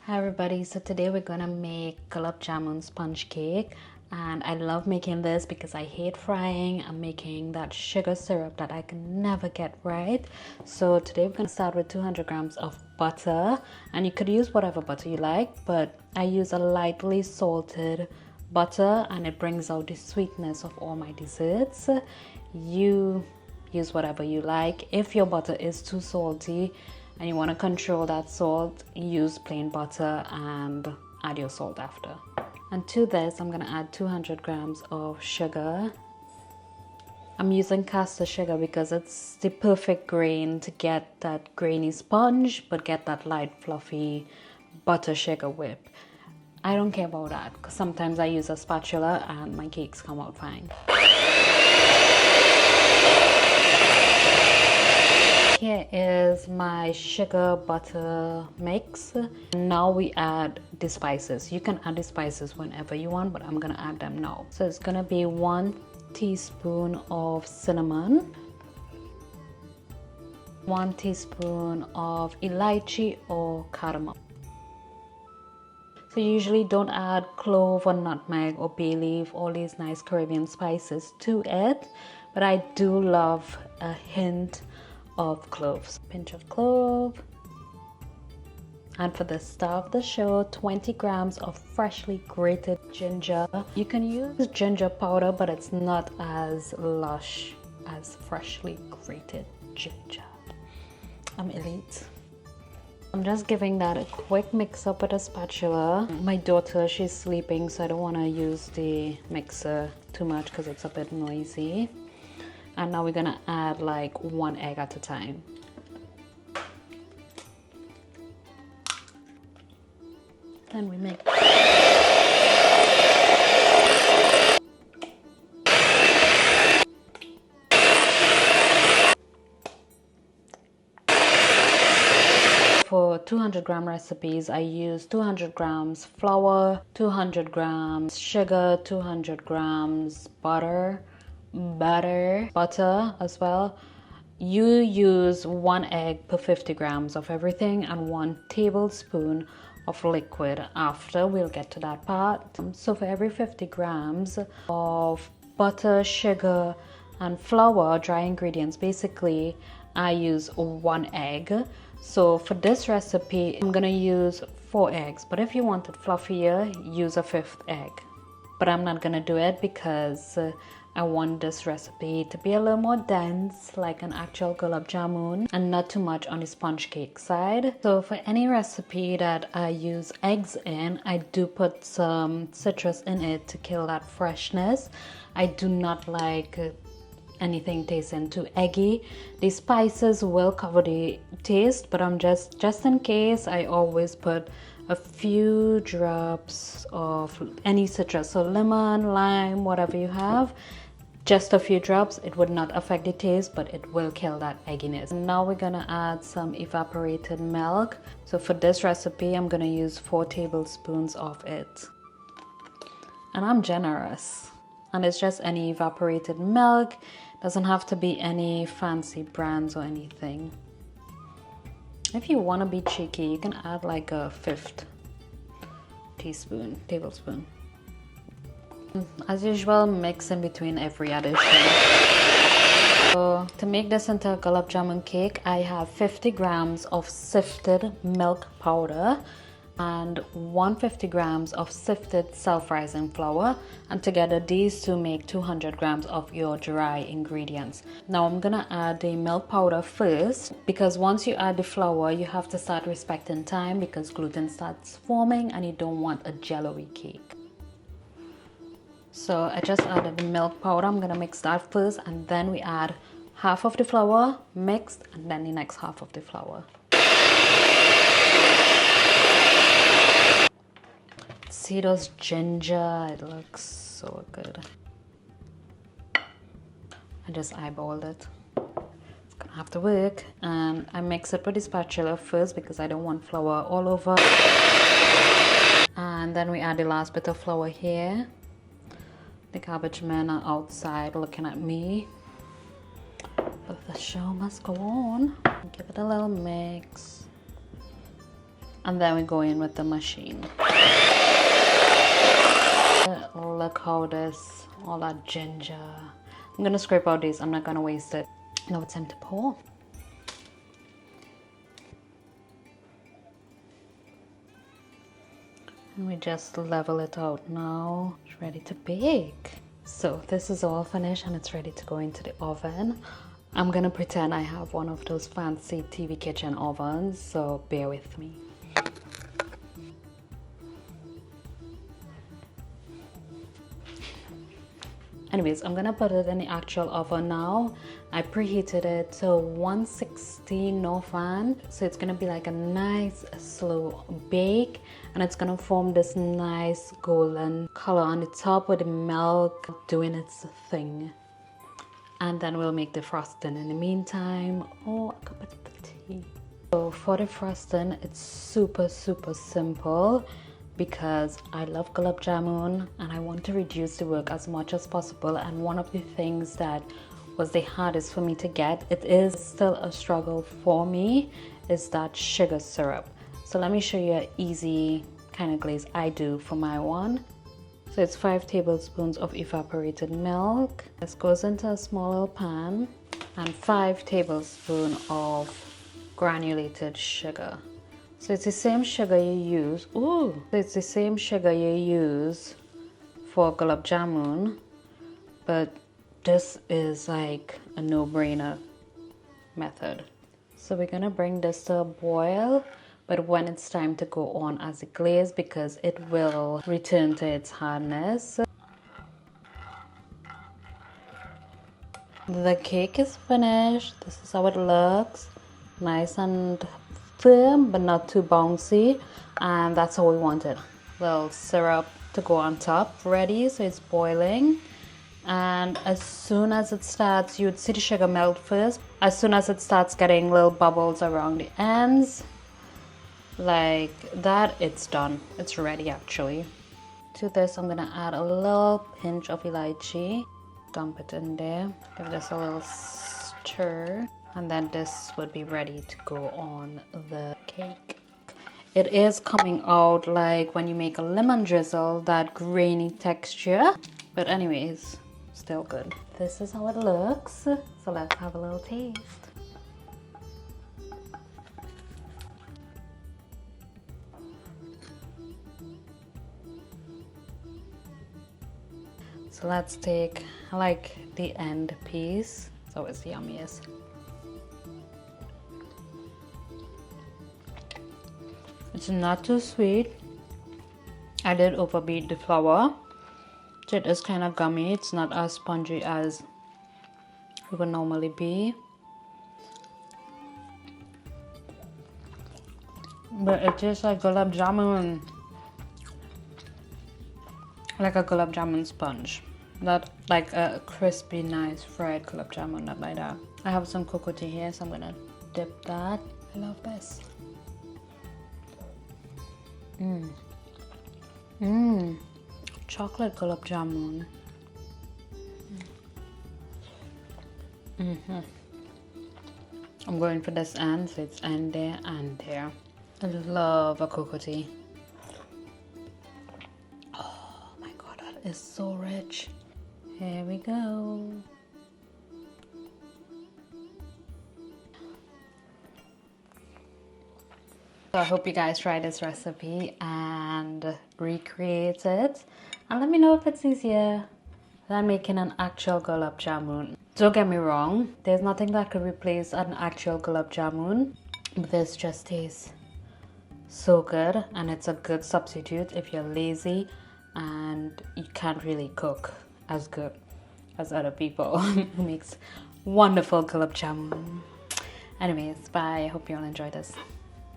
Hi everybody, so today we're gonna make Gulab Jamun sponge cake, and I love making this because I hate frying. I'm making that sugar syrup that I can never get right. So today we're gonna start with 200 grams of butter, and you could use whatever butter you like, but I use a lightly salted butter and it brings out the sweetness of all my desserts. You use whatever you like. If your butter is too salty and you want to control that salt, use plain butter and add your salt after. And to this, I'm going to add 200 grams of sugar. I'm using caster sugar because it's the perfect grain to get that grainy sponge, but get that light, fluffy butter sugar whip. I don't care about that because sometimes I use a spatula and my cakes come out fine. Here is my sugar butter mix. Now we add the spices. You can add the spices whenever you want, but I'm gonna add them now. So it's gonna be 1 teaspoon of cinnamon, 1 teaspoon of elaichi or cardamom. So you usually don't add clove or nutmeg or bay leaf, all these nice Caribbean spices to it, but I do love a hint of cloves. Pinch of clove. And for the star of the show, 20 grams of freshly grated ginger. You can use ginger powder, but it's not as lush as freshly grated ginger. I'm elite. I'm just giving that a quick mix up with a spatula. My daughter, she's sleeping, so I don't want to use the mixer too much because it's a bit noisy. And now we're gonna add like 1 egg at a time. Then we make For 200 gram recipes, I use 200 grams flour, 200 grams sugar, 200 grams butter as well. You use 1 egg per 50 grams of everything and 1 tablespoon of liquid after. We'll get to that part. So for every 50 grams of butter, sugar and flour, dry ingredients, basically I use 1 egg. So for this recipe I'm gonna use 4 eggs, but if you want it fluffier, use a 5th egg. But I'm not gonna do it because I want this recipe to be a little more dense, like an actual Gulab Jamun, and not too much on the sponge cake side. So for any recipe that I use eggs in, I do put some citrus in it to kill that freshness. I do not like anything tasting too eggy. The spices will cover the taste, but I'm just in case, I always put a few drops of any citrus, so lemon, lime, whatever you have. Just a few drops. It would not affect the taste, but it will kill that egginess. Now we're gonna add some evaporated milk. So for this recipe, I'm gonna use 4 tablespoons of it. And I'm generous. And it's just any evaporated milk. Doesn't have to be any fancy brands or anything. If you wanna be cheeky, you can add like a 5th tablespoon. As usual, mix in between every addition. So to make this into a Gulab Jamun cake, I have 50 grams of sifted milk powder and 150 grams of sifted self-rising flour, and together these two make 200 grams of your dry ingredients. Now I'm gonna add the milk powder first, because once you add the flour, you have to start respecting time because gluten starts forming and you don't want a jello-y cake. So I just added the milk powder. I'm gonna mix that first, and then we add half of the flour mixed, and then the next half of the flour. See those ginger? It looks so good. I just eyeballed it. It's gonna have to work. And I mix it with the spatula first because I don't want flour all over. And then we add the last bit of flour here. The garbage men are outside looking at me, but the show must go on. Give it a little mix. And then we go in with the machine. Look how this, all that ginger. I'm gonna scrape out these, I'm not gonna waste it. Now it's time to pour. And we just level it out now. It's ready to bake. So this is all finished and it's ready to go into the oven. I'm gonna pretend I have one of those fancy TV kitchen ovens, so bear with me. Anyways, I'm gonna put it in the actual oven now. I preheated it to 160, no fan. So it's gonna be like a nice slow bake, and it's gonna form this nice golden color on the top with the milk doing its thing. And then we'll make the frosting in the meantime. Oh, a cup of tea. So for the frosting, it's super simple, because I love Gulab Jamun and I want to reduce the work as much as possible. And one of the things that was the hardest for me to get, it is still a struggle for me, is that sugar syrup. So let me show you an easy kind of glaze I do for my one. So it's 5 tablespoons of evaporated milk. This goes into a small little pan, and 5 tablespoons of granulated sugar. So it's the same sugar you use. So it's the same sugar you use for Gulab Jamun, but this is like a no-brainer method. So we're gonna bring this to a boil, but when it's time to go on as a glaze, because it will return to its hardness. The cake is finished. This is how it looks. Nice and firm, but not too bouncy, and that's how we want it. Little syrup to go on top ready, so it's boiling. And as soon as it starts, you'd see the sugar melt first. As soon as it starts getting little bubbles around the ends like that, it's done. It's ready actually. To this, I'm gonna add a little pinch of elaichi. Dump it in there, give this a little stir, and then this would be ready to go on the cake. It is coming out like when you make a lemon drizzle, that grainy texture, but anyways, still good. This is how it looks, so let's have a little taste. So let's take, I like the end piece, it's always the yummiest. It's not too sweet. I did overbeat the flour, so it is kind of gummy. It's not as spongy as it would normally be, but it tastes like Gulab Jamun, like a Gulab Jamun sponge, not like a crispy, nice fried Gulab Jamun, not like that. I have some cocoa tea here, so I'm gonna dip that. I love this. Chocolate Gulab Jamun. I'm going for this end, so it's end there and there. I love a cocoa tea. Oh my god, that is so rich. Here we go. So I hope you guys try this recipe and recreate it, and let me know if it's easier than making an actual Gulab Jamun. Don't get me wrong, there's nothing that could replace an actual Gulab Jamun, but this just tastes so good, and it's a good substitute if you're lazy and you can't really cook as good as other people who makes wonderful Gulab Jamun. Anyways, bye. I hope you all enjoyed this.